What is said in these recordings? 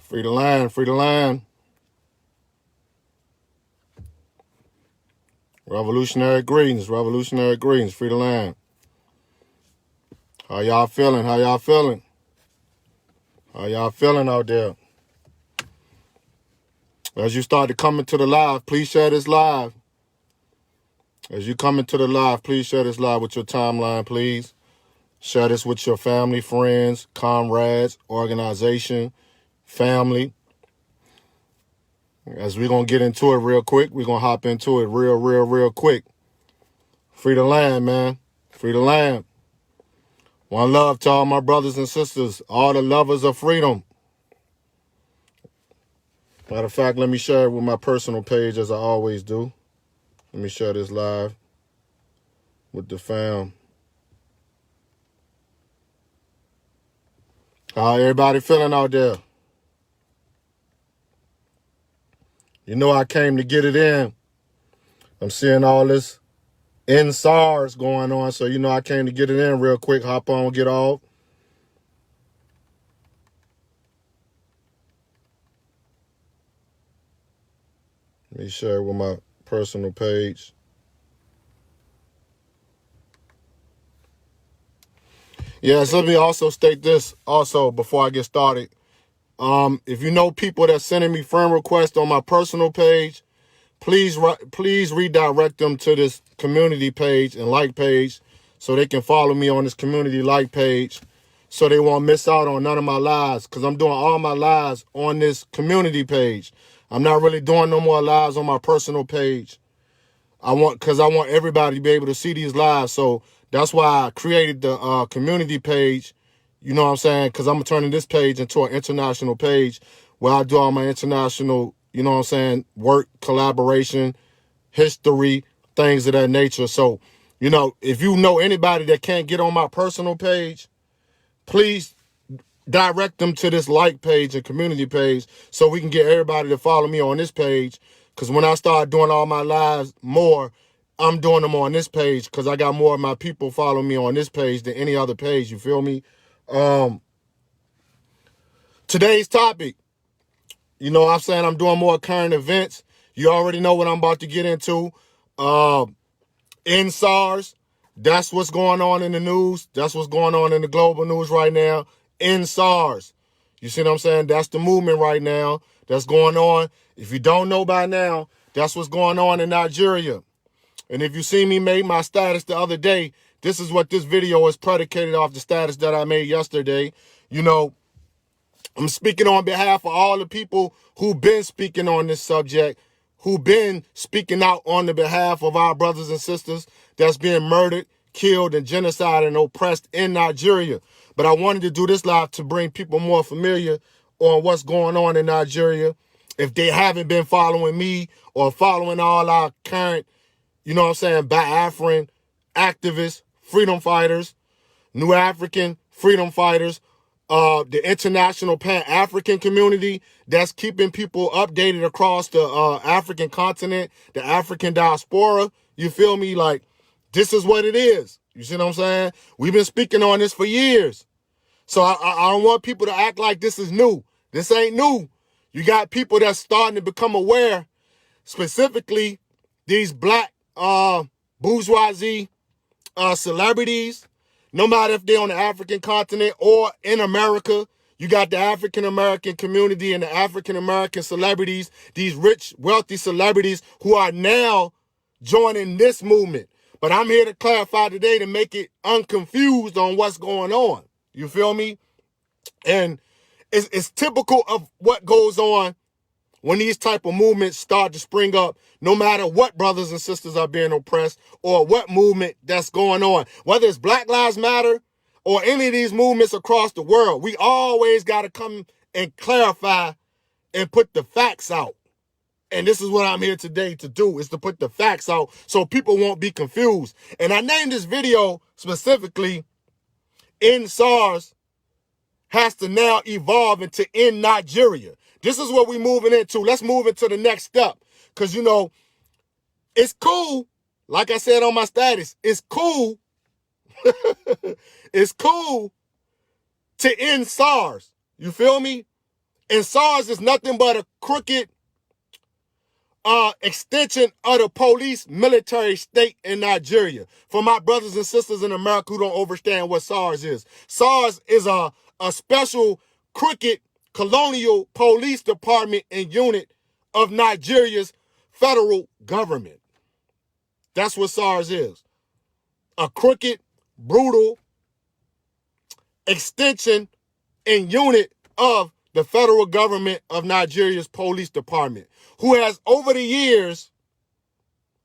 Free the land, free the land. Revolutionary greetings, free the land. How y'all feeling? How y'all feeling? How y'all feeling out there? As you start to come into the live, please share this live. As you come into the live, please share this live with your timeline, please. Share this with your family, friends, comrades, organization, family. As we're going to get into it real quick, we're going to hop into it real quick. Free the land, man. Free the land. One love to all my brothers and sisters, all the lovers of freedom. Matter of fact, let me share it with my personal page as I always do. Let me share this live with the fam. How everybody feeling out there? You know I came to get it in. I'm seeing all this SARS going on, so you know I came to get it in real quick. Hop on, get off. Let me share it with my personal page. Yes, let me also state this also before I get started. If you know people that's sending me friend requests on my personal page, please redirect them to this community page and like page so they can follow me on this community like page so they won't miss out on none of my lives, because I'm doing all my lives on this community page. I'm not really doing no more lives on my personal page. Because I want everybody to be able to see these lives. So that's why I created the community page. You know what I'm saying? Because I'm turning this page into an international page where I do all my international, you know what I'm saying, work, collaboration, history, things of that nature. So, you know, if you know anybody that can't get on my personal page, please direct them to this like page and community page so we can get everybody to follow me on this page. Because when I start doing all my lives more, I'm doing them on this page because I got more of my people following me on this page than any other page. You feel me? Today's topic, you know what I'm saying? I'm doing more current events. You already know what I'm about to get into. In SARS, that's what's going on in the news. That's what's going on in the global news right now. In SARS. You see what I'm saying? That's the movement right now that's going on. If you don't know by now, that's what's going on in Nigeria. And if you see me make my status the other day, this is what this video is predicated off the status that I made yesterday. You know, I'm speaking on behalf of all the people who've been speaking on this subject, who've been speaking out on the behalf of our brothers and sisters that's being murdered, killed, and genocided and oppressed in Nigeria. But I wanted to do this live to bring people more familiar on what's going on in Nigeria. If they haven't been following me or following all our current, you know what I'm saying, Biafran activists, freedom fighters, New African freedom fighters, the international Pan-African community that's keeping people updated across the African continent, the African diaspora. You feel me? Like, this is what it is. You see what I'm saying? We've been speaking on this for years. So I don't want people to act like this is new. This ain't new. You got people that's starting to become aware, specifically these black bourgeoisie celebrities, no matter if they're on the African continent or in America. You got the African-American community and the African-American celebrities, these rich, wealthy celebrities who are now joining this movement. But I'm here to clarify today to make it unconfused on what's going on. You feel me? And it's typical of what goes on when these type of movements start to spring up, no matter what brothers and sisters are being oppressed or what movement that's going on. Whether it's Black Lives Matter or any of these movements across the world, we always got to come and clarify and put the facts out. And this is what I'm here today to do, is to put the facts out so people won't be confused. And I named this video specifically, "In SARS has to now evolve into in Nigeria." This is what we're moving into. Let's move into the next step. Because, you know, it's cool. Like I said on my status, it's cool. It's cool to end SARS. You feel me? And SARS is nothing but a crooked extension of the police military state in Nigeria. For my brothers and sisters in America who don't understand what SARS is. SARS is a special crooked colonial police department and unit of Nigeria's federal government. That's what SARS is. A crooked, brutal extension and unit of the federal government of Nigeria's police department, who has over the years,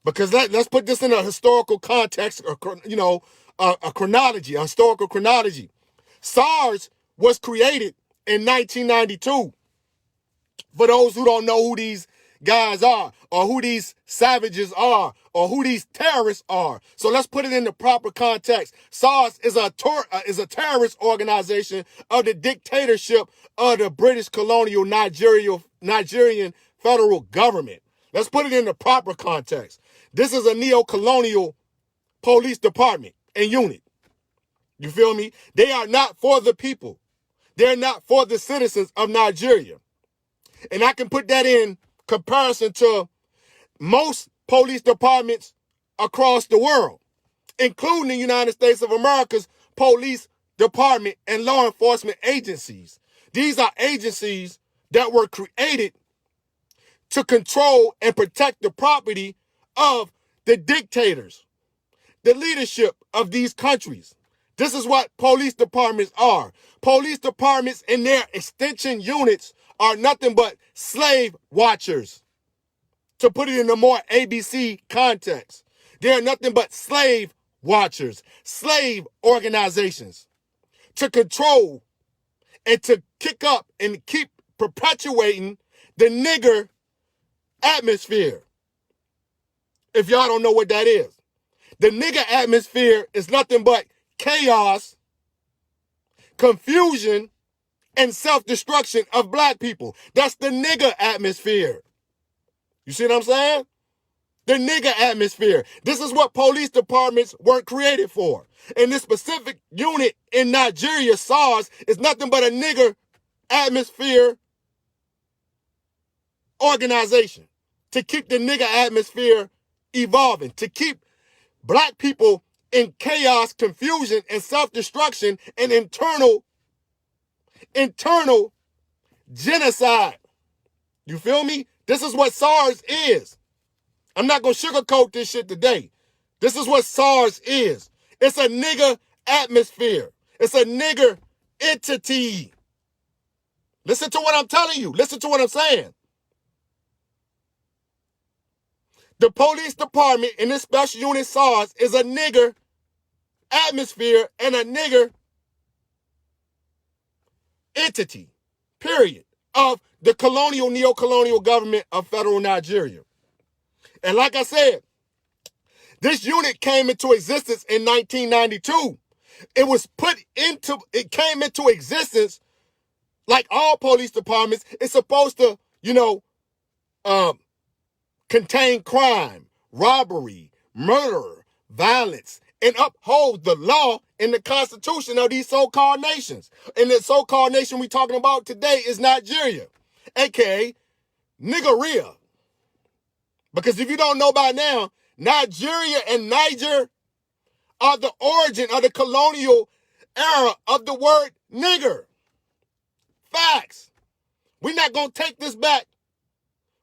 because let's put this in a historical context, or, you know, a chronology, a historical chronology. SARS was created in 1992. For those who don't know who these guys are, or who these savages are, or who these terrorists are. So let's put it in the proper context. SARS is a terrorist organization of the dictatorship of the British colonial Nigerian federal government. Let's put it in the proper context. This is a neo-colonial police department and unit. You feel me? They are not for the people. They're not for the citizens of Nigeria. And I can put that in comparison to most police departments across the world, including the United States of America's police department and law enforcement agencies. These are agencies that were created to control and protect the property of the dictators, the leadership of these countries. This is what police departments are. Police departments and their extension units are nothing but slave watchers. To put it in a more ABC context, they are nothing but slave watchers, slave organizations to control and to kick up and keep perpetuating the nigger atmosphere. If y'all don't know what that is, the nigger atmosphere is nothing but chaos, confusion, and self-destruction of black people. That's the nigger atmosphere. You see what I'm saying? The nigger atmosphere. This is what police departments weren't created for. And this specific unit in Nigeria, SARS, is nothing but a nigger atmosphere organization to keep the nigger atmosphere evolving, to keep black people in chaos, confusion, and self-destruction and internal genocide. You feel me? This is what SARS is. I'm not going to sugarcoat this shit today. This is what SARS is. It's a nigger atmosphere. It's a nigger entity. Listen to what I'm telling you. Listen to what I'm saying. The police department in this special unit SARS is a nigger atmosphere and a nigger entity, period, of the colonial, neo-colonial government of federal Nigeria. And like I said, this unit came into existence in 1992. It came into existence like all police departments. It's supposed to, contain crime, robbery, murder, violence, and uphold the law and the constitution of these so-called nations. And the so-called nation we're talking about today is Nigeria, aka Nigeria. Because if you don't know by now, Nigeria and Niger are the origin of the colonial era of the word nigger. Facts. We're not going to take this back.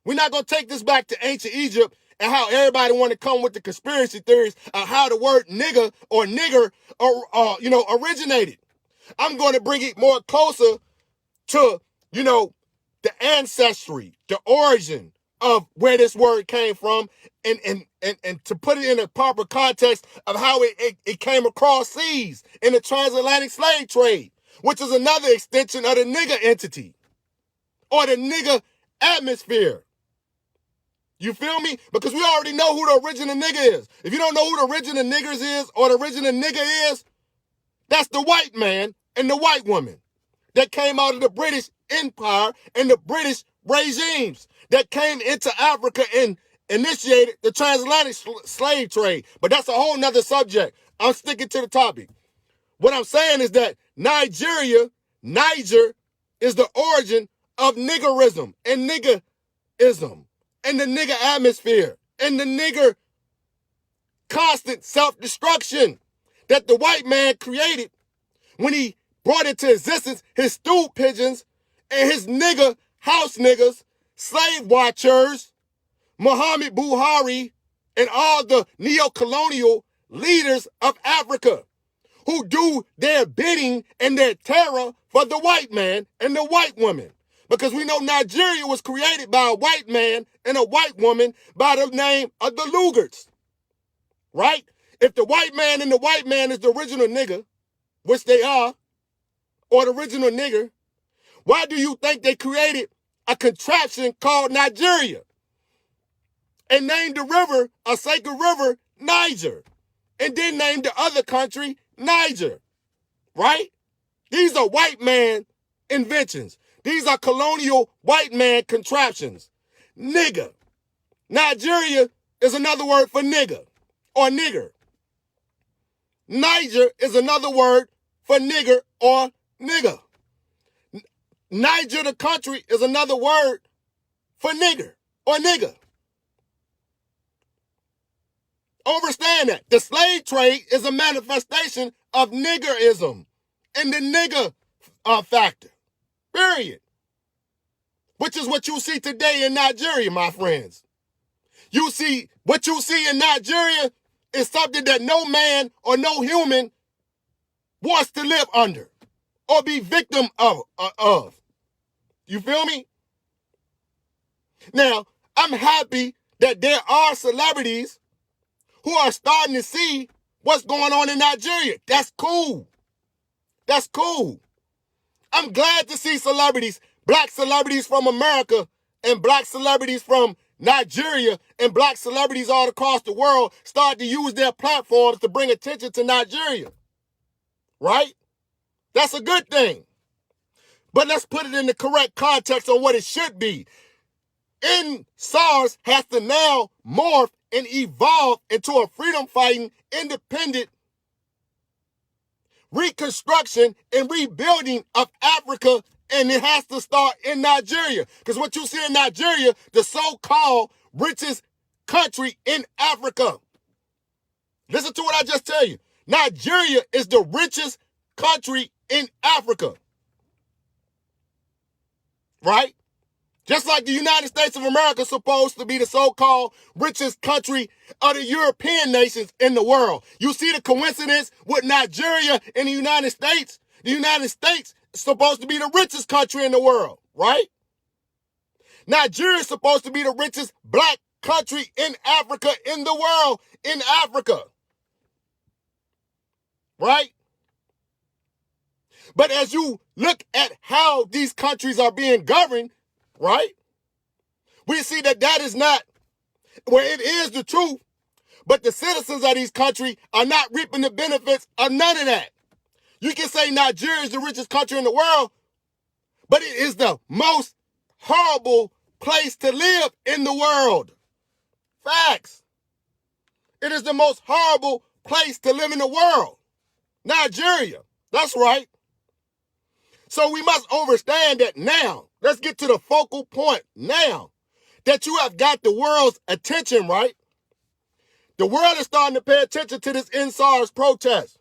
We're not going to take this back to ancient Egypt and how everybody want to come with the conspiracy theories of how the word nigger or nigger originated. I'm going to bring it more closer to, the ancestry, the origin of where this word came from, and to put it in a proper context of how it came across seas in the transatlantic slave trade, which is another extension of the nigger entity. or the nigga atmosphere. You feel me? Because we already know who the original nigga is. If you don't know who the original niggers is or the original nigga is, that's the white man and the white woman that came out of the British Empire and the British regimes that came into Africa and initiated the transatlantic slave trade. But that's a whole nother subject. I'm sticking to the topic. What I'm saying is that Niger, is the origin of niggerism and niggerism and the nigger atmosphere and the nigger constant self-destruction that the white man created when he brought into existence his stool pigeons and his nigger house niggas, slave watchers, Muhammad Buhari, and all the neo-colonial leaders of Africa who do their bidding and their terror for the white man and the white woman. Because we know Nigeria was created by a white man and a white woman by the name of the Lughards. Right? If the white man and the white man is the original nigga, which they are, or the original nigger, why do you think they created a contraption called Nigeria and named the river, a sacred river, Niger, and then named the other country Niger, right? These are white man inventions. These are colonial white man contraptions. Nigger. Nigeria is another word for nigger or nigger. Niger is another word for nigger or nigger. Niger, the country, is another word for nigger or nigger. Understand that. The slave trade is a manifestation of niggerism and the nigger factor. Period. Which is what you see today in Nigeria, my friends. What you see in Nigeria is something that no man or no human wants to live under or be victim of. You feel me? Now, I'm happy that there are celebrities who are starting to see what's going on in Nigeria. That's cool. That's cool. I'm glad to see celebrities, black celebrities from America and black celebrities from Nigeria and black celebrities all across the world start to use their platforms to bring attention to Nigeria. Right? That's a good thing. But let's put it in the correct context on what it should be. SARS has to now morph and evolve into a freedom-fighting, independent reconstruction and rebuilding of Africa, and it has to start in Nigeria. Because what you see in Nigeria, the so-called richest country in Africa. Listen to what I just tell you. Nigeria is the richest country in Africa. Right? Just like the United States of America is supposed to be the so-called richest country of the European nations in the world. You see the coincidence with Nigeria and the United States? The United States is supposed to be the richest country in the world, right? Nigeria is supposed to be the richest black country in Africa, in the world, in Africa. Right? But as you look at how these countries are being governed, right? We see that is not, where it is the truth, but the citizens of these countries are not reaping the benefits of none of that. You can say Nigeria is the richest country in the world, but it is the most horrible place to live in the world. Facts. It is the most horrible place to live in the world. Nigeria. That's right. So we must understand that now. Let's get to the focal point now that you have got the world's attention, right? The world is starting to pay attention to this SARS protest.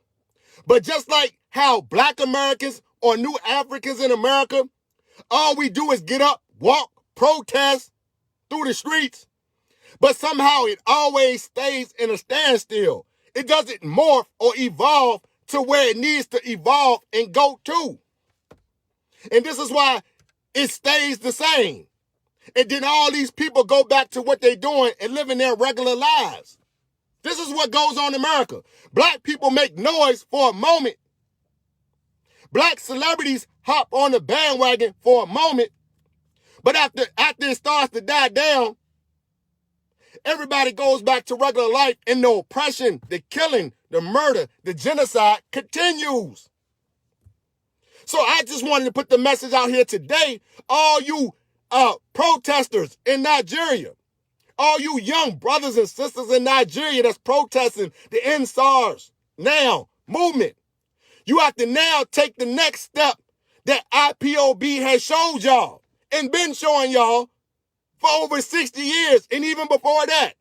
But just like how black Americans or new Africans in America, all we do is get up, walk, protest through the streets, but somehow it always stays in a standstill. It doesn't morph or evolve to where it needs to evolve and go to. And this is why it stays the same. And then all these people go back to what they're doing and living their regular lives. This is what goes on in America. Black people make noise for a moment. Black celebrities hop on the bandwagon for a moment. But after it starts to die down, everybody goes back to regular life, and the oppression, the killing, the murder, the genocide continues. So I just wanted to put the message out here today. All you protesters in Nigeria, all you young brothers and sisters in Nigeria that's protesting the End SARS Now movement, you have to now take the next step that IPOB has showed y'all and been showing y'all for over 60 years and even before that.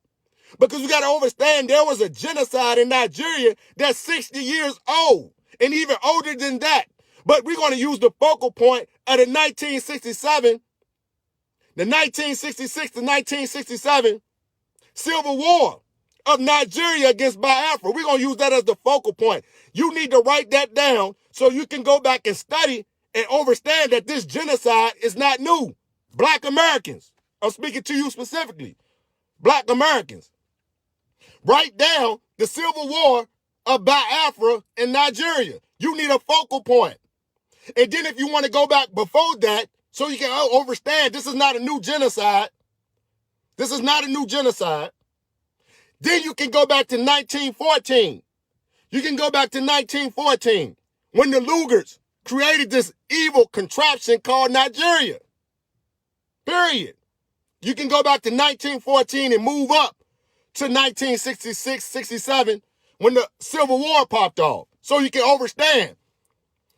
Because you got to understand there was a genocide in Nigeria that's 60 years old and even older than that. But we're going to use the focal point of the 1967, the 1966 to 1967 Civil War of Nigeria against Biafra. We're going to use that as the focal point. You need to write that down so you can go back and study and understand that this genocide is not new. Black Americans, I'm speaking to you specifically, Black Americans. Write down the Civil War of Biafra in Nigeria. You need a focal point. And then if you want to go back before that, so you can understand this is not a new genocide. This is not a new genocide. Then you can go back to 1914. You can go back to 1914 when the Lugers created this evil contraption called Nigeria. Period. You can go back to 1914 and move up to 1966, 67 when the Civil War popped off. So you can understand.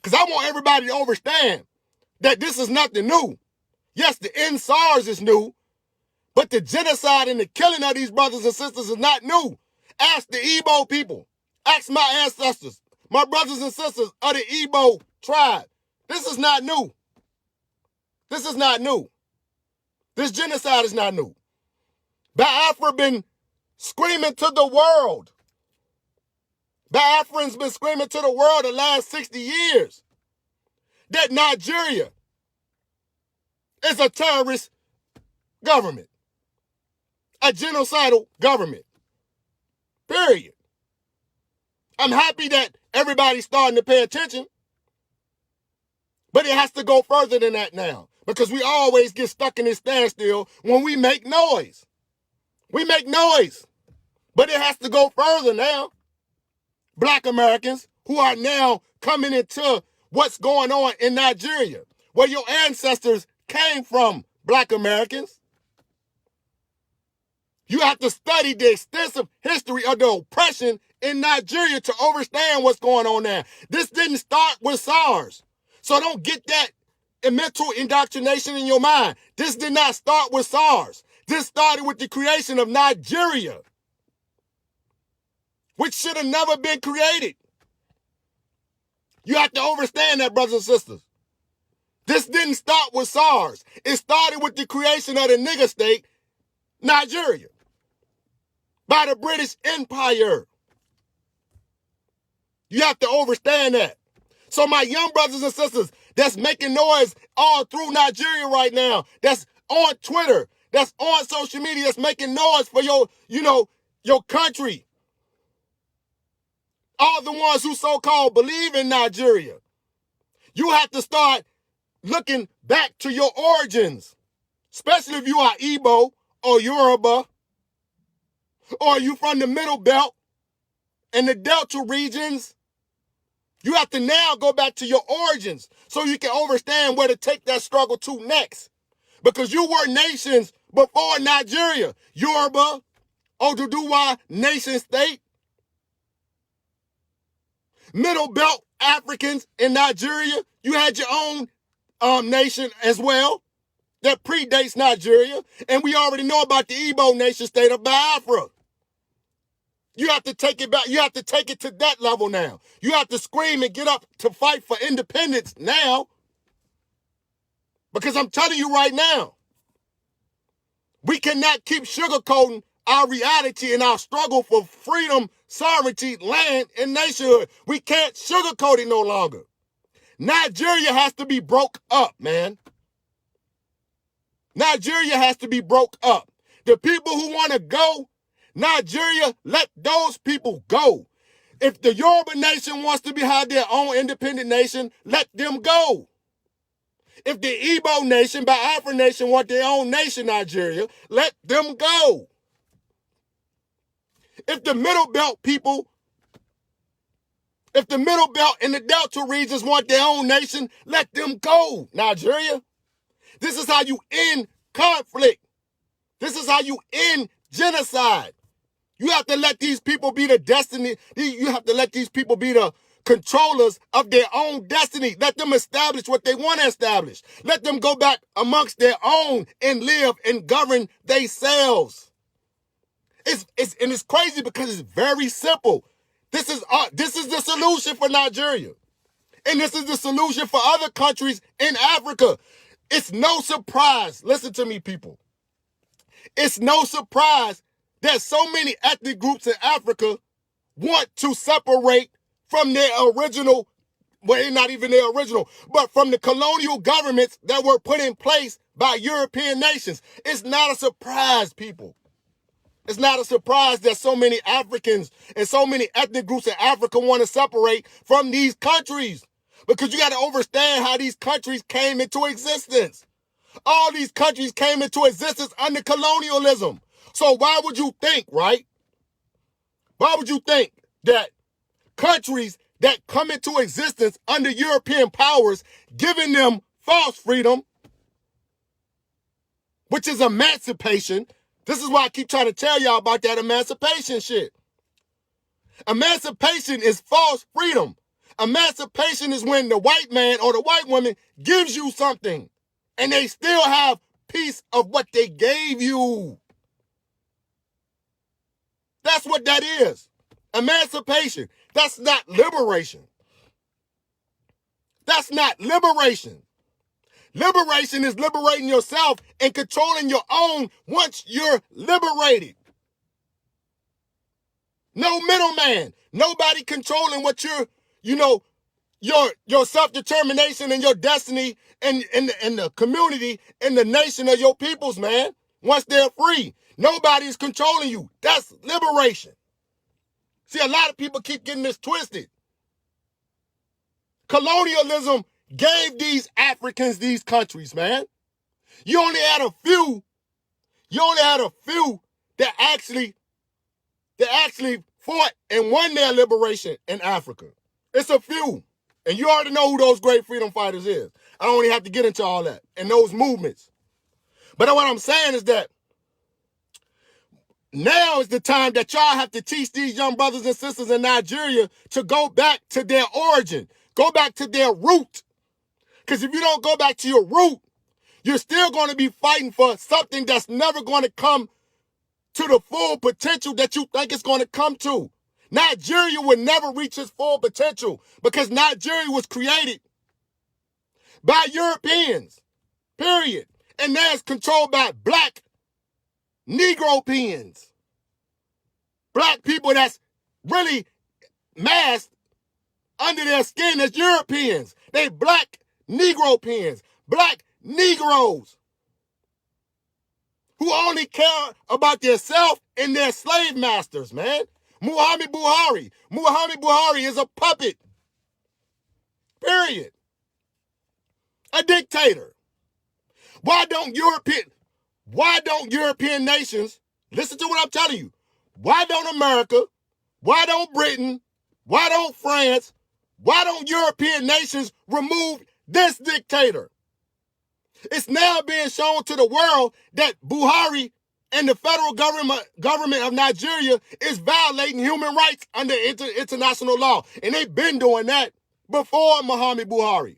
Because I want everybody to understand that this is nothing new. Yes, the End SARS is new, but the genocide and the killing of these brothers and sisters is not new. Ask the Igbo people. Ask my ancestors, my brothers and sisters of the Igbo tribe. This is not new. This is not new. This genocide is not new. Biafra been screaming to the world. Biafrans been screaming to the world the last 60 years that Nigeria is a terrorist government, a genocidal government. Period. I'm happy that everybody's starting to pay attention, but it has to go further than that now because we always get stuck in this standstill when we make noise. We make noise, but it has to go further now. Black Americans who are now coming into what's going on in Nigeria, where your ancestors came from, Black Americans. You have to study the extensive history of the oppression in Nigeria to understand what's going on there. This didn't start with SARS. So don't get that mental indoctrination in your mind. This did not start with SARS. This started with the creation of Nigeria, which should have never been created. You have to understand that, brothers and sisters. This didn't start with SARS. It started with the creation of the nigger state, Nigeria, by the British Empire. You have to understand that. So my young brothers and sisters that's making noise all through Nigeria right now, that's on Twitter, that's on social media, that's making noise for your country. All the ones who so-called believe in Nigeria. You have to start looking back to your origins, especially if you are Igbo or Yoruba, or you from the Middle Belt and the Delta regions. You have to now go back to your origins so you can understand where to take that struggle to next. Because you were nations before Nigeria. Yoruba, Oduduwa nation state, Middle Belt Africans in Nigeria. You had your own nation as well that predates Nigeria. And we already know about the Igbo nation state of Biafra. You have to take it back. You have to take it to that level now. You have to scream and get up to fight for independence now. Because I'm telling you right now, we cannot keep sugarcoating our reality and our struggle for freedom, sovereignty, land, and nationhood. We can't sugarcoat it no longer. Nigeria has to be broke up, man. Nigeria has to be broke up. The people who want to go, Nigeria, let those people go. If the Yoruba nation wants to have their own independent nation, let them go. If the Igbo nation, Biafra nation, want their own nation, Nigeria, let them go. If the Middle Belt people, if the Middle Belt and the Delta regions want their own nation, let them go, Nigeria. This is how you end conflict. This is how you end genocide. You have to let these people be the destiny. You have to let these people be the controllers of their own destiny. Let them establish what they want to establish. Let them go back amongst their own and live and govern themselves. It's crazy because it's very simple. This is the solution for Nigeria. And this is the solution for other countries in Africa. It's no surprise. Listen to me, people. It's no surprise that so many ethnic groups in Africa want to separate from their original, well, not even their original, but from the colonial governments that were put in place by European nations. It's not a surprise, people. It's not a surprise that so many Africans and so many ethnic groups in Africa want to separate from these countries. Because you got to understand how these countries came into existence. All these countries came into existence under colonialism. So why would you think, right? Why would you think that countries that come into existence under European powers, giving them false freedom, which is emancipation? This is why I keep trying to tell y'all about that emancipation shit. Emancipation is false freedom. Emancipation is when the white man or the white woman gives you something and they still have piece of what they gave you. That's what that is. Emancipation. That's not liberation. That's not liberation. Liberation is liberating yourself and controlling your own once you're liberated. No middleman. Nobody controlling what your self-determination and your destiny and the community and the nation of your peoples, man. Once they're free, nobody's controlling you. That's liberation. See, a lot of people keep getting this twisted. Colonialism gave these Africans these countries, man. You only had a few that actually fought and won their liberation in Africa. It's a few. And you already know who those great freedom fighters is. I don't really have to get into all that and those movements. But what I'm saying is that now is the time that y'all have to teach these young brothers and sisters in Nigeria to go back to their origin, go back to their root. Because if you don't go back to your root, you're still going to be fighting for something that's never going to come to the full potential that you think it's going to come to. Nigeria will never reach its full potential because Nigeria was created by Europeans, period. And now it's controlled by black Negropeans. Black people that's really masked under their skin as Europeans. They black Negropeans, black Negroes who only care about themselves and their slave masters, man. Muhammad Buhari is a puppet. Period. A dictator. Why don't European nations, listen to what I'm telling you, why don't America, why don't Britain, why don't France, why don't European nations remove this dictator? It's now being shown to the world that Buhari and the federal government of Nigeria is violating human rights under international law. And they've been doing that before Muhammad Buhari.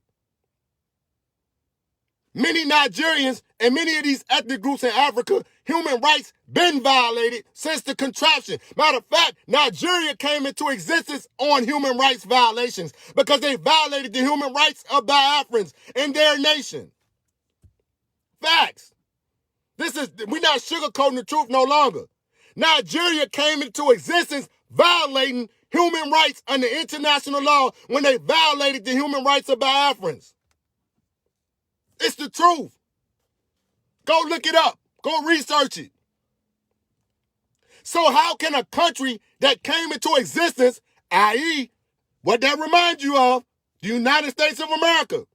Many Nigerians and many of these ethnic groups in Africa, human rights been violated since the contraption. Matter of fact, Nigeria came into existence on human rights violations because they violated the human rights of Biafrans in their nation. Facts. We're not sugarcoating the truth no longer. Nigeria came into existence violating human rights under international law when they violated the human rights of Biafrans. It's the truth. Go look it up. Go research it. So how can a country that came into existence, i.e., what that reminds you of, the United States of America,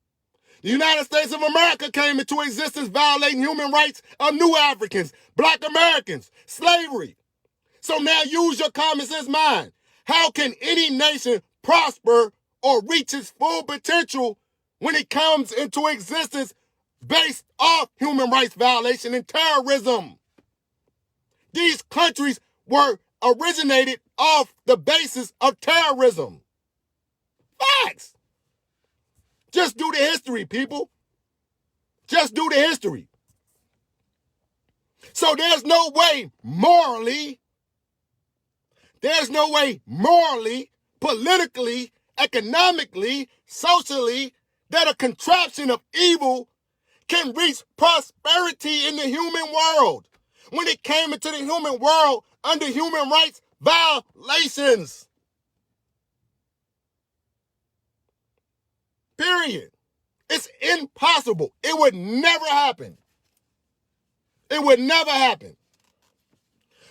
The United States of America came into existence violating human rights of new Africans, black Americans, slavery. So now use your common sense mind. How can any nation prosper or reach its full potential when it comes into existence based off human rights violation and terrorism? These countries were originated off the basis of terrorism. Facts. Just do the history, people. Just do the history. So there's no way morally, politically, economically, socially, that a contraption of evil can reach prosperity in the human world when it came into the human world under human rights violations. Period. It's impossible. It would never happen. It would never happen.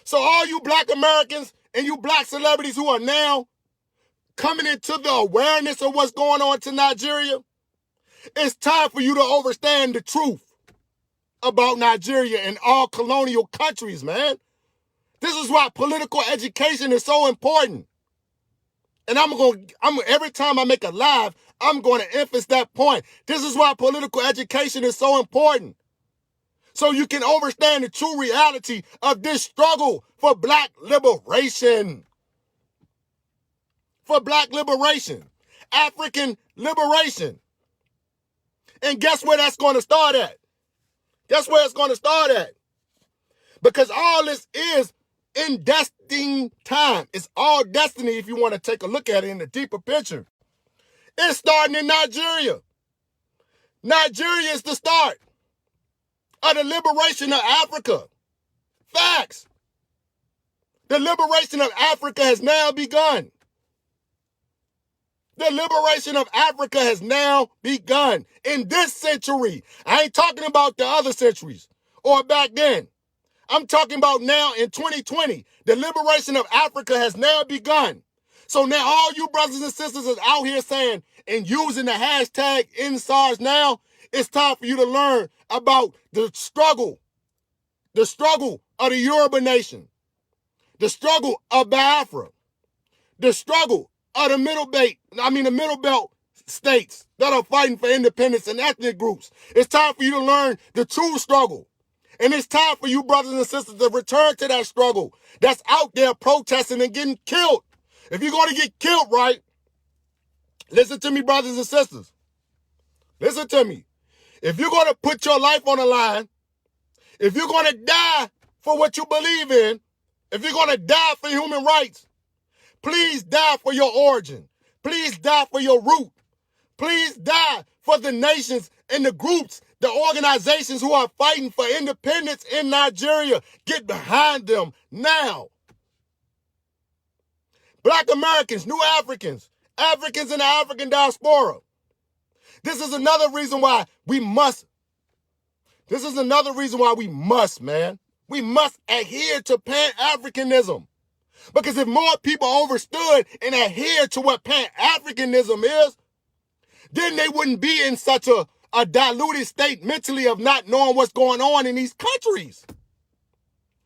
So all you black Americans and you black celebrities who are now coming into the awareness of what's going on to Nigeria, it's time for you to understand the truth about Nigeria and all colonial countries, man. This is why political education is so important. And every time I make a live, I'm going to emphasize that point. This is why political education is so important. So you can understand the true reality of this struggle for black liberation. For black liberation. African liberation. And guess where that's going to start at? Guess where it's going to start at? Because all this is in destined time. It's all destiny if you want to take a look at it in the deeper picture. It's starting in Nigeria. Nigeria is the start of the liberation of Africa. Facts. The liberation of Africa has now begun. The liberation of Africa has now begun in this century. I ain't talking about the other centuries or back then. I'm talking about now in 2020. The liberation of Africa has now begun. So now all you brothers and sisters is out here saying and using the hashtag #SARS now, it's time for you to learn about the struggle of the Yoruba nation, the struggle of Biafra, the struggle of the Middle Belt states that are fighting for independence and ethnic groups. It's time for you to learn the true struggle. And it's time for you brothers and sisters to return to that struggle that's out there protesting and getting killed. If you're going to get killed, right, listen to me, brothers and sisters. Listen to me. If you're going to put your life on the line, if you're going to die for what you believe in, if you're going to die for human rights, please die for your origin. Please die for your root. Please die for the nations and the groups, the organizations who are fighting for independence in Nigeria. Get behind them now. Black Americans, new Africans, Africans in the African diaspora. This is another reason why we must, man. We must adhere to Pan-Africanism. Because if more people understood and adhered to what Pan-Africanism is, then they wouldn't be in such a diluted state mentally of not knowing what's going on in these countries.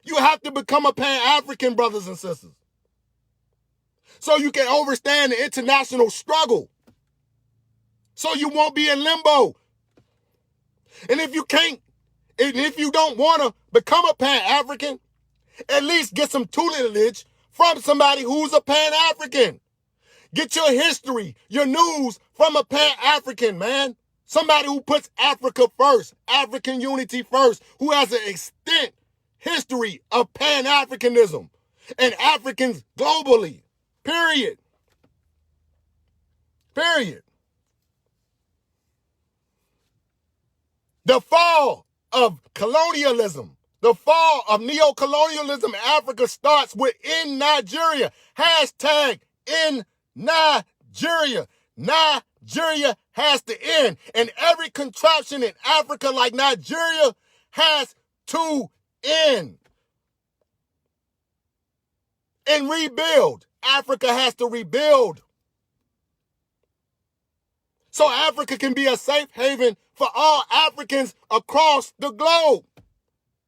You have to become a Pan-African, brothers and sisters, so you can understand the international struggle, so you won't be in limbo. And if you don't want to become a Pan-African, at least get some tutelage from somebody who's a Pan-African. Get your history, your news from a Pan-African, man. Somebody who puts Africa first, African unity first, who has an extent history of Pan-Africanism and Africans globally. Period. The fall of colonialism, the fall of neo-colonialism in Africa starts within Nigeria. Hashtag in Nigeria. Nigeria has to end. And every contraption in Africa like Nigeria has to end. And rebuild. Africa has to rebuild. so Africa can be a safe haven for all Africans across the globe.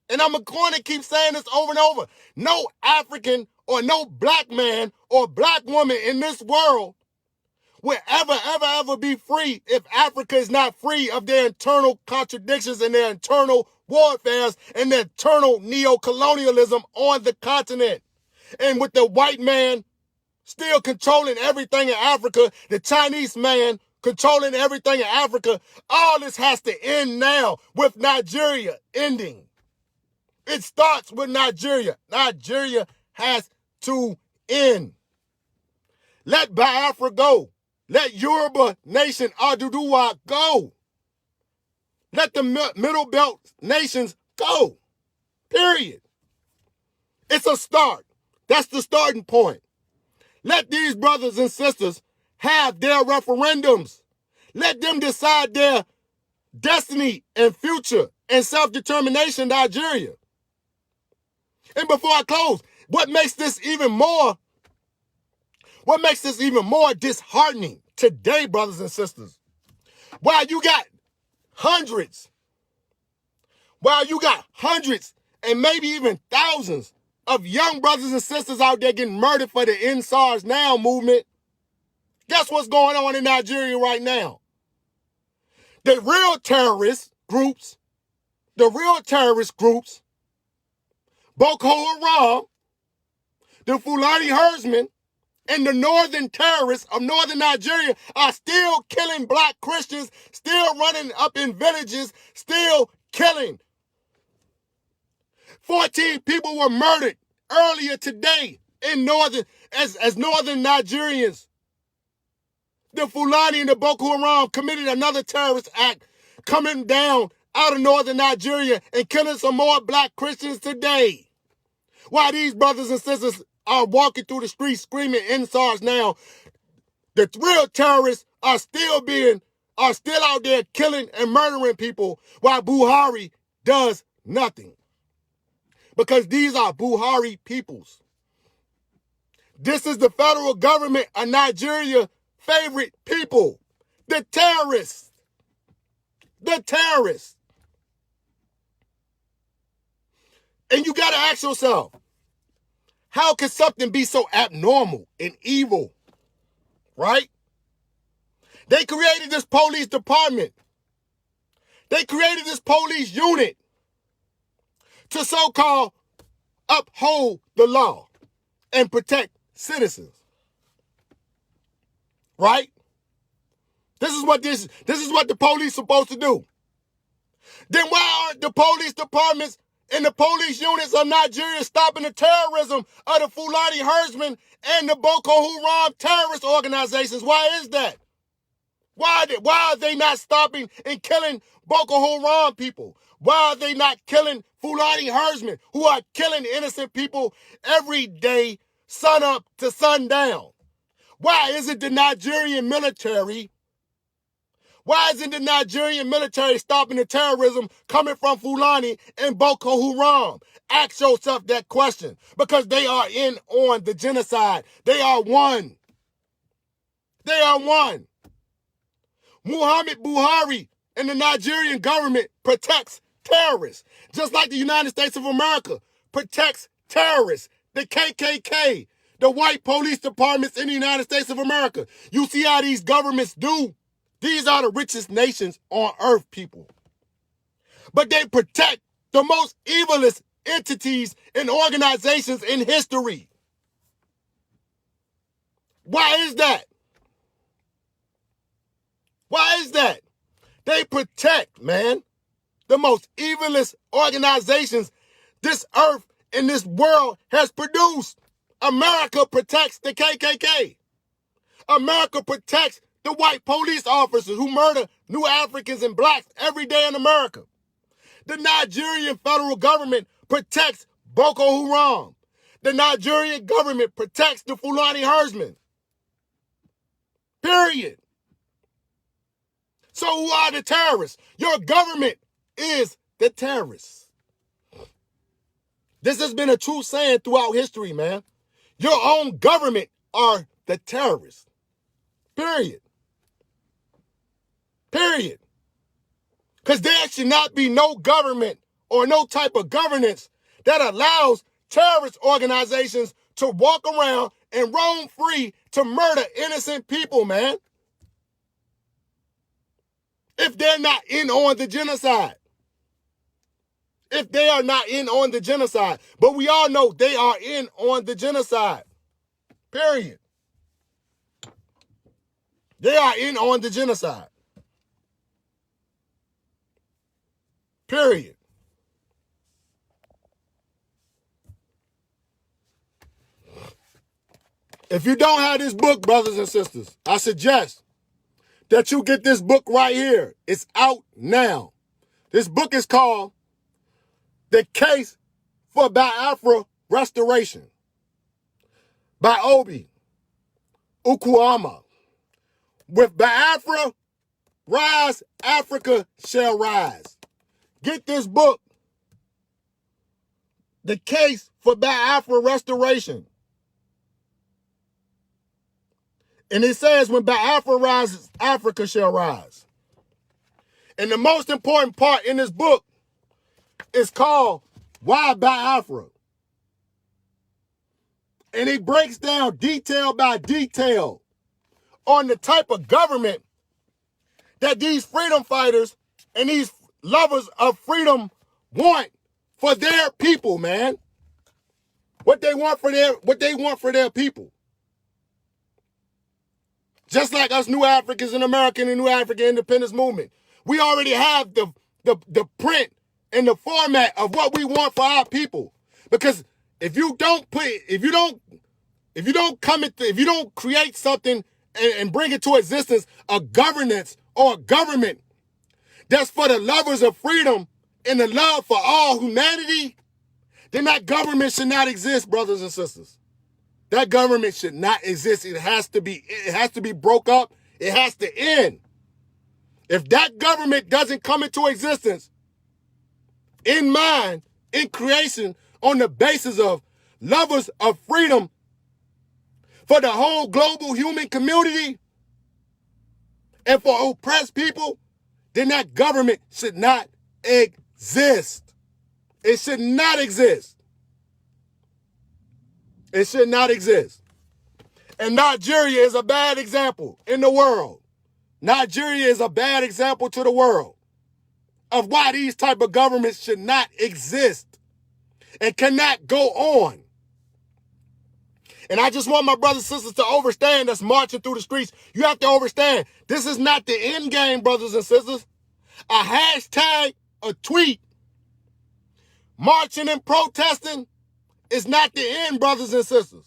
And I'm going to keep saying this over and over. No African or no black man or black woman in this world will ever be free if Africa is not free of their internal contradictions and their internal warfares and their internal neo-colonialism on the continent. And with the white man still controlling everything in Africa, the Chinese man controlling everything in Africa, all this has to end now with Nigeria ending. It starts with Nigeria. Nigeria has to end. Let Biafra go. Let Yoruba Nation, Aduduwa, go. Let the Middle Belt nations go. Period. It's a start. That's the starting point. Let these brothers and sisters have their referendums. Let them decide their destiny and future and self-determination in Nigeria. And before I close, what makes this even more disheartening today, brothers and sisters, while you got hundreds and maybe even thousands of young brothers and sisters out there getting murdered for the End SARS Now movement, guess what's going on in Nigeria right now? The real terrorist groups, Boko Haram, the Fulani herdsmen, and the northern terrorists of northern Nigeria are still killing black Christians, still running up in villages, still killing. 14 people were murdered earlier today in northern Nigerians. The Fulani and the Boko Haram committed another terrorist act coming down out of northern Nigeria and killing some more black Christians today. While these brothers and sisters are walking through the streets screaming End SARS Now, the real terrorists are still out there killing and murdering people while Buhari does nothing. Because these are Buhari peoples. This is the federal government of Nigeria favorite people. The terrorists. And you got to ask yourself, how can something be so abnormal and evil? Right? They created this police department. They created this police unit to so-called uphold the law and protect citizens. Right? This is what the police supposed to do. Then why aren't the police departments and the police units of Nigeria stopping the terrorism of the Fulani herdsmen and the Boko Haram terrorist organizations? Why is that? Why are they not stopping and killing Boko Haram people? Why are they not killing Fulani herdsmen who are killing innocent people every day, sun up to sundown? Why isn't the Nigerian military stopping the terrorism coming from Fulani and Boko Haram? Ask yourself that question, because they are in on the genocide. They are one. Muhammad Buhari and the Nigerian government protects terrorists, just like the United States of America protects terrorists, the KKK, the white police departments in the United States of America. You see how these governments do? These are the richest nations on earth, people. But they protect the most evilest entities and organizations in history. Why is that? They protect, man, the most evilest organizations this earth and this world has produced. America protects the KKK. America protects the white police officers who murder new Africans and blacks every day in America. The Nigerian federal government protects Boko Haram. The Nigerian government protects the Fulani herdsmen. Period. So who are the terrorists? Your government is the terrorists. This has been a true saying throughout history, man. Your own government are the terrorists. Period. Period. Because there should not be no government or no type of governance that allows terrorist organizations to walk around and roam free to murder innocent people, man. If they're not in on the genocide. If they are not in on the genocide. But we all know they are in on the genocide. Period. They are in on the genocide. Period. If you don't have this book, brothers and sisters, I suggest that you get this book right here. It's out now. This book is called The Case for Biafra Restoration by Obi Ukuama. With Biafra rise, Africa shall rise. Get this book. The Case for Biafra Restoration. And it says, when Biafra rises, Africa shall rise. And the most important part in this book is called Why Biafra? And it breaks down detail by detail on the type of government that these freedom fighters and these lovers of freedom want for their people, man. What they want for their people. Just like us New Africans in America and the New African Independence Movement. We already have the print and the format of what we want for our people. Because if you don't create something and bring it to existence, a governance or a government that's for the lovers of freedom and the love for all humanity, then that government should not exist, brothers and sisters. That government should not exist. It has to be broke up. It has to end. If that government doesn't come into existence in mind, in creation, on the basis of lovers of freedom for the whole global human community and for oppressed people, then that government should not exist. It should not exist. It should not exist. And Nigeria is a bad example in the world. Nigeria is a bad example to the world of why these type of governments should not exist and cannot go on. And I just want my brothers and sisters to understand that's marching through the streets. You have to understand, this is not the end game, brothers and sisters. A hashtag, a tweet, marching and protesting is not the end, brothers and sisters.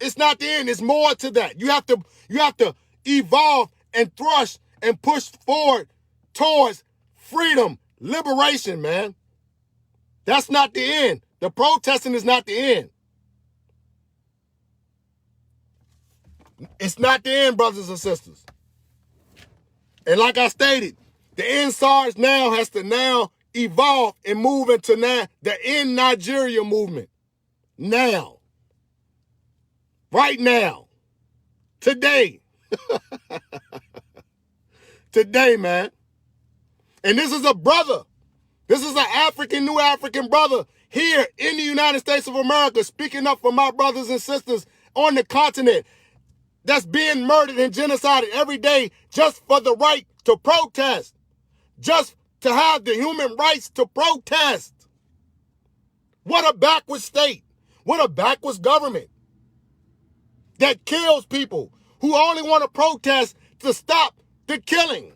It's not the end. It's more to that. You have to evolve and thrust and push forward towards freedom, liberation, man. That's not the end. The protesting is not the end. It's not the end, brothers and sisters. And like I stated, the end SARS now has to now evolve and move into now the End Nigeria movement. Now. Right now. Today. Today, man. And this is a brother. This is an New African brother here in the United States of America speaking up for my brothers and sisters on the continent that's being murdered and genocided every day just for the right to protest. Just to have the human rights to protest. What a backwards state. What a backwards government that kills people who only want to protest to stop the killing.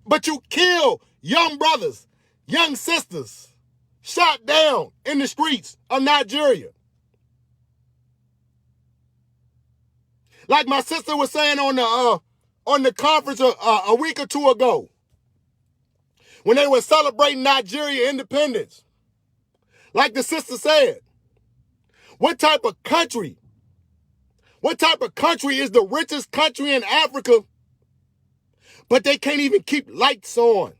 But you kill young brothers, young sisters, shot down in the streets of Nigeria. Like my sister was saying on the conference a week or two ago, when they were celebrating Nigeria independence. Like the sister said, what type of country is the richest country in Africa, but they can't even keep lights on?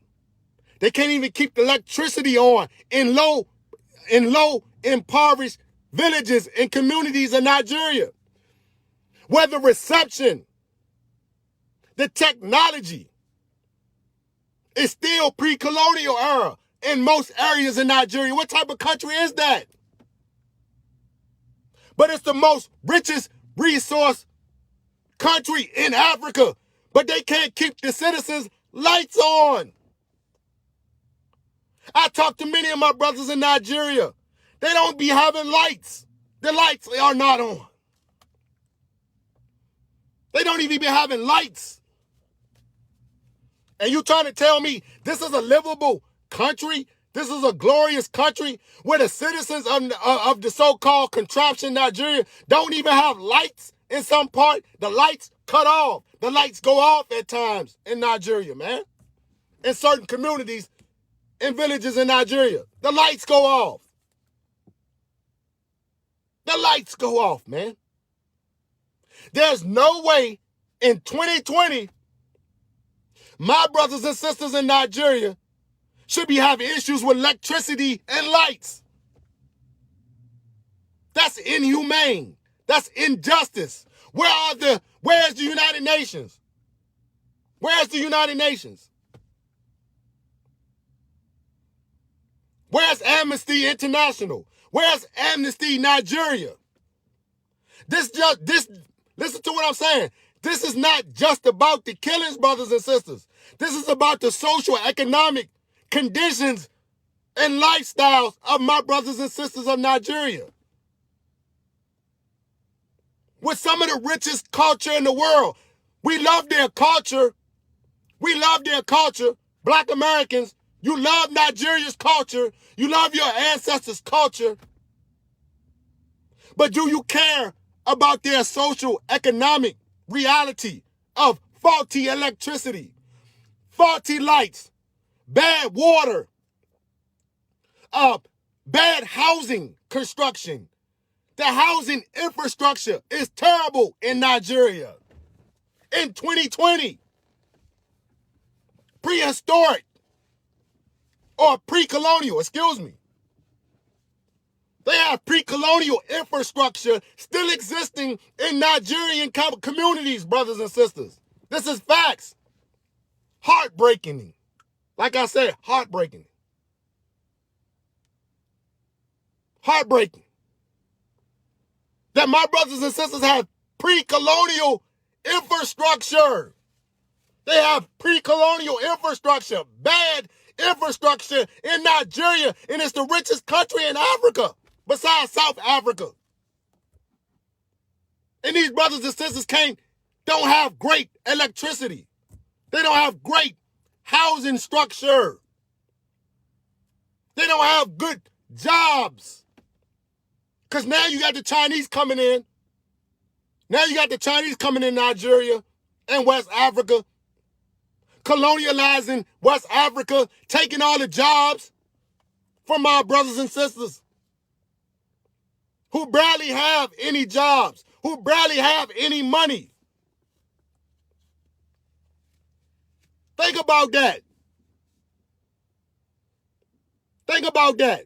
They can't even keep the electricity on in low impoverished villages and communities in Nigeria, where the The technology is still pre-colonial era in most areas in Nigeria. What type of country is that? But it's the most richest resource country in Africa. But they can't keep the citizens' lights on. I talk to many of my brothers in Nigeria. They don't be having lights. The lights are not on. They don't even be having lights. And you trying to tell me this is a livable country? This is a glorious country where the citizens of the so-called contraption Nigeria don't even have lights in some part? The lights cut off. The lights go off at times in Nigeria, man. In certain communities, in villages in Nigeria, the lights go off. The lights go off, man. There's no way in 2020 my brothers and sisters in Nigeria should be having issues with electricity and lights. That's inhumane. That's injustice. Where's the United Nations? Where's the United Nations? Where's Amnesty International? Where's Amnesty Nigeria? Listen to what I'm saying. This is not just about the killings, brothers and sisters. This is about the social, economic conditions and lifestyles of my brothers and sisters of Nigeria. With some of the richest culture in the world. We love their culture. We love their culture. Black Americans, you love Nigeria's culture. You love your ancestors' culture. But do you care about their social, economic reality of faulty electricity, faulty lights, bad water, bad housing construction? The housing infrastructure is terrible in Nigeria. In 2020, prehistoric or pre-colonial, excuse me. They have pre-colonial infrastructure still existing in Nigerian communities, brothers and sisters. This is facts. Heartbreaking. Like I said, heartbreaking. Heartbreaking. That my brothers and sisters have pre-colonial infrastructure. They have pre-colonial infrastructure, bad infrastructure in Nigeria, and it's the richest country in Africa, besides South Africa. And these brothers and sisters don't have great electricity. They don't have great housing structure. They don't have good jobs. Because now you got the Chinese coming in. Now you got the Chinese coming in Nigeria and West Africa, colonializing West Africa, taking all the jobs from our brothers and sisters who barely have any jobs, who barely have any money. Think about that. Think about that.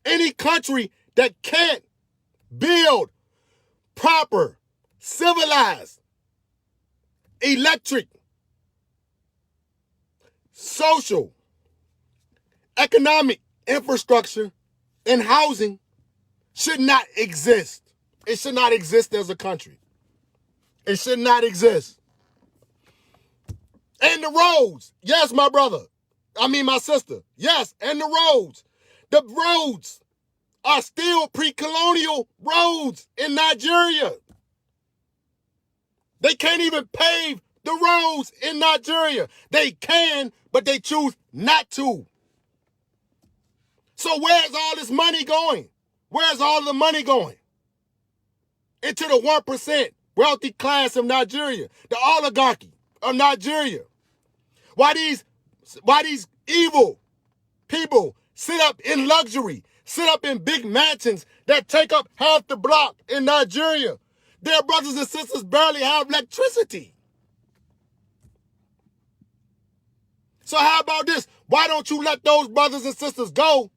Any country that can't build proper, civilized, electric, social, economic infrastructure and housing should not exist. It should not exist as a country. It should not exist. And the roads. Yes, my sister. Yes, and the roads. The roads are still pre-colonial roads in Nigeria. They can't even pave the roads in Nigeria. They can, but they choose not to. So where's all this money going? Where's all the money going? Into the 1% wealthy class of Nigeria, the oligarchy of Nigeria. Why these evil people sit up in luxury, sit up in big mansions that take up half the block in Nigeria? Their brothers and sisters barely have electricity. So how about this? Why don't you let those brothers and sisters go?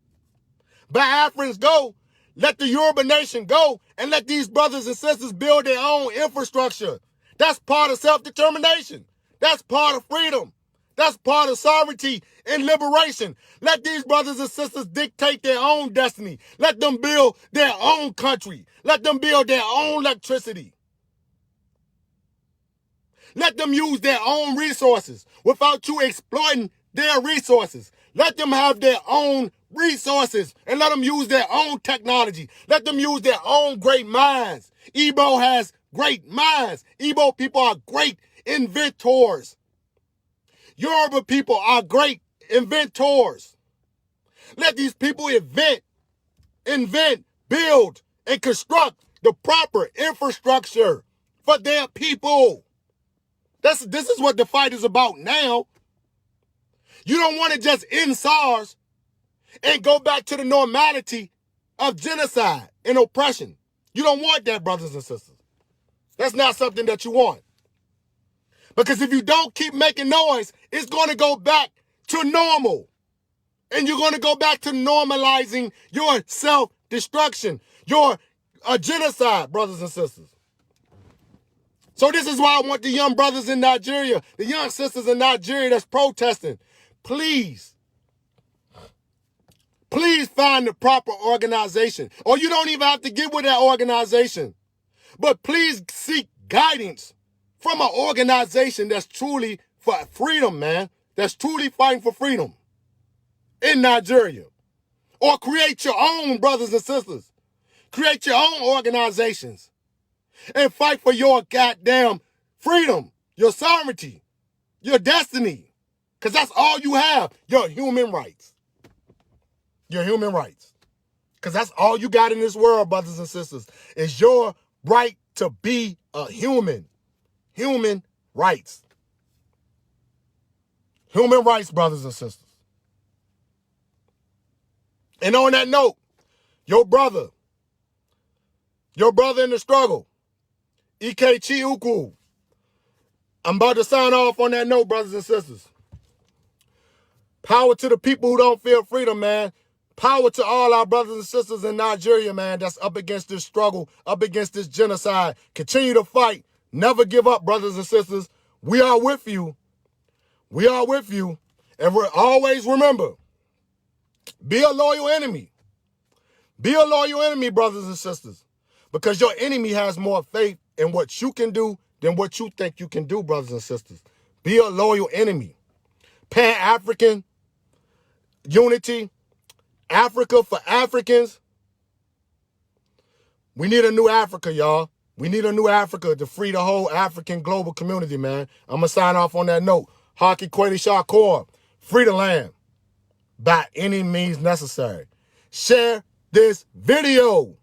Biafrans go. Let the Yoruba nation go and let these brothers and sisters build their own infrastructure. That's part of self-determination. That's part of freedom. That's part of sovereignty and liberation. Let these brothers and sisters dictate their own destiny. Let them build their own country. Let them build their own electricity. Let them use their own resources without you exploiting their resources. Let them have their own resources and let them use their own technology. Let them use their own great minds. Igbo has great minds. Igbo people are great inventors. Yoruba people are great inventors. Let these people invent, build, and construct the proper infrastructure for their people. This is what the fight is about now. You don't want to just end SARS and go back to the normality of genocide and oppression. You don't want that, brothers and sisters. That's not something that you want. Because if you don't keep making noise, it's going to go back to normal. And you're going to go back to normalizing your self-destruction, your genocide, brothers and sisters. So this is why I want the young brothers in Nigeria, the young sisters in Nigeria that's protesting, please find the proper organization. Or you don't even have to get with that organization. But please seek guidance from an organization that's truly for freedom, man. That's truly fighting for freedom in Nigeria. Or create your own, brothers and sisters. Create your own organizations. And fight for your goddamn freedom, your sovereignty, your destiny. Because that's all you have, your human rights. Your human rights. Because that's all you got in this world, brothers and sisters, is your right to be a human. Human rights. Human rights, brothers and sisters. And on that note, your brother in the struggle, Ikechi Ukwu. I'm about to sign off on that note, brothers and sisters. Power to the people who don't feel freedom, man. Power to all our brothers and sisters in Nigeria, man, that's up against this struggle, up against this genocide. Continue to fight. Never give up, brothers and sisters. We are with you. We are with you. And we're always remember, be a loyal enemy. Be a loyal enemy, brothers and sisters. Because your enemy has more faith in what you can do than what you think you can do, brothers and sisters. Be a loyal enemy. Pan-African unity. Africa for Africans. We need a new Africa, y'all. We need a new Africa to free the whole African global community, man. I'm going to sign off on that note. Haki Kweli Shakur. Free the land by any means necessary. Share this video.